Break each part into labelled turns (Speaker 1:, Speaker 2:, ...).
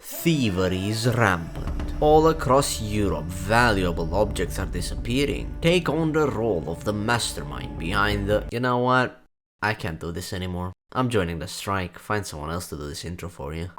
Speaker 1: Thievery is rampant. All across Europe, valuable objects are disappearing. Take on the role of the mastermind behind the... You know what? I can't do this anymore. I'm joining the strike. Find someone else to do this intro for you.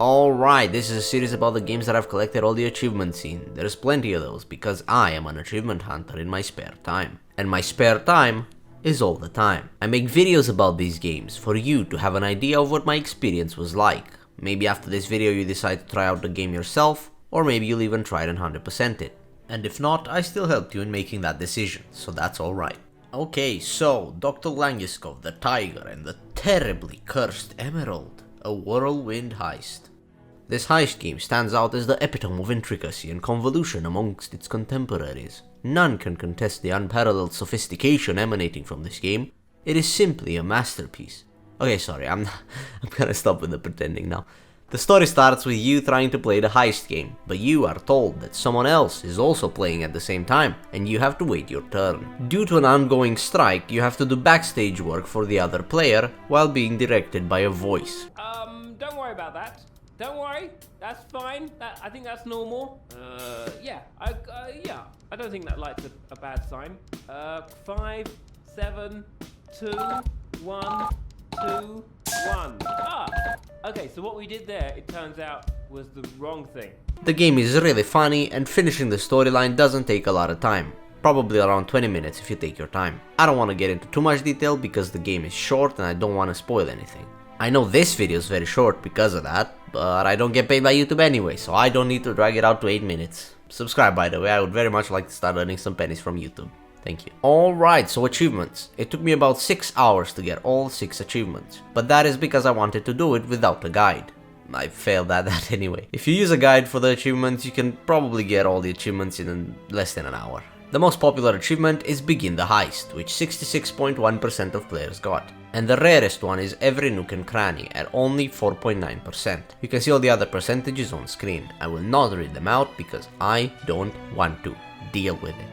Speaker 1: Alright, this is a series about the games that I've collected all the achievements in. There's plenty of those because I am an achievement hunter in my spare time. And my spare time is all the time. I make videos about these games for you to have an idea of what my experience was like. Maybe after this video you decide to try out the game yourself, or maybe you'll even try it and 100% it. And if not, I still helped you in making that decision, so that's alright. Okay, so Dr.Langeskov, the tiger, and the terribly cursed emerald. A Whirlwind Heist. This heist game stands out as the epitome of intricacy and convolution amongst its contemporaries. None can contest the unparalleled sophistication emanating from this game. It is simply a masterpiece. Okay, sorry, I'm gonna stop with the pretending now. The story starts with you trying to play the heist game, but you are told that someone else is also playing at the same time, and you have to wait your turn. Due to an ongoing strike, you have to do backstage work for the other player, while being directed by a voice.
Speaker 2: Don't worry about that. Don't worry, that's fine. I think that's normal. Yeah, I don't think that light's a bad sign. 5, 7, 2, 1, 2, 1. Okay, so what we did there, it turns out, was the wrong thing.
Speaker 1: The game is really funny, and finishing the storyline doesn't take a lot of time. Probably around 20 minutes if you take your time. I don't want to get into too much detail because the game is short and I don't want to spoil anything. I know this video is very short because of that, but I don't get paid by YouTube anyway, so I don't need to drag it out to 8 minutes. Subscribe, by the way, I would very much like to start earning some pennies from YouTube. Thank you. Alright, so achievements. It took me about 6 hours to get all 6 achievements, but that is because I wanted to do it without a guide. I failed at that anyway. If you use a guide for the achievements, you can probably get all the achievements in less than an hour. The most popular achievement is Begin the Heist, which 66.1% of players got. And the rarest one is Every Nook and Cranny at only 4.9%. You can see all the other percentages on screen. I will not read them out because I don't want to. Deal with it.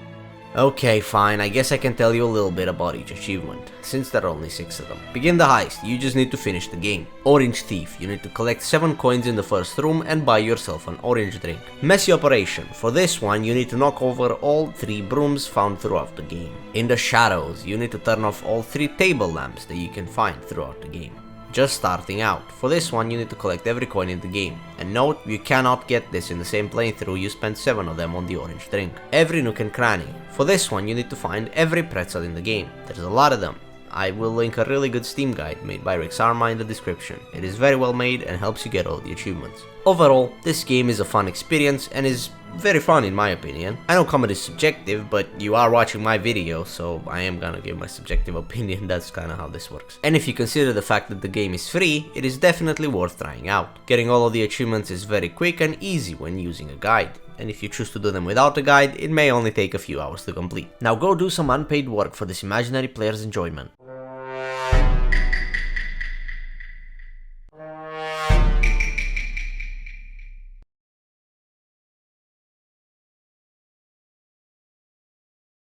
Speaker 1: Okay, fine, I guess I can tell you a little bit about each achievement, since there are only 6 of them. Begin the Heist, you just need to finish the game. Orange Thief, you need to collect 7 coins in the first room and buy yourself an orange drink. Messy Operation, for this one you need to knock over all 3 brooms found throughout the game. In the Shadows, you need to turn off all 3 table lamps that you can find throughout the game. Just starting out, for this one you need to collect every coin in the game, and note you cannot get this in the same playthrough, you spent 7 of them on the orange drink. Every Nook and Cranny, for this one you need to find every pretzel in the game, there's a lot of them. I will link a really good Steam guide made by Rick's Arma in the description, it is very well made and helps you get all the achievements. Overall, this game is a fun experience and is very fun in my opinion. I know comedy is subjective, but you are watching my video, so I am gonna give my subjective opinion, that's kinda how this works. And if you consider the fact that the game is free, it is definitely worth trying out. Getting all of the achievements is very quick and easy when using a guide. And if you choose to do them without a guide, it may only take a few hours to complete. Now go do some unpaid work for this imaginary player's enjoyment.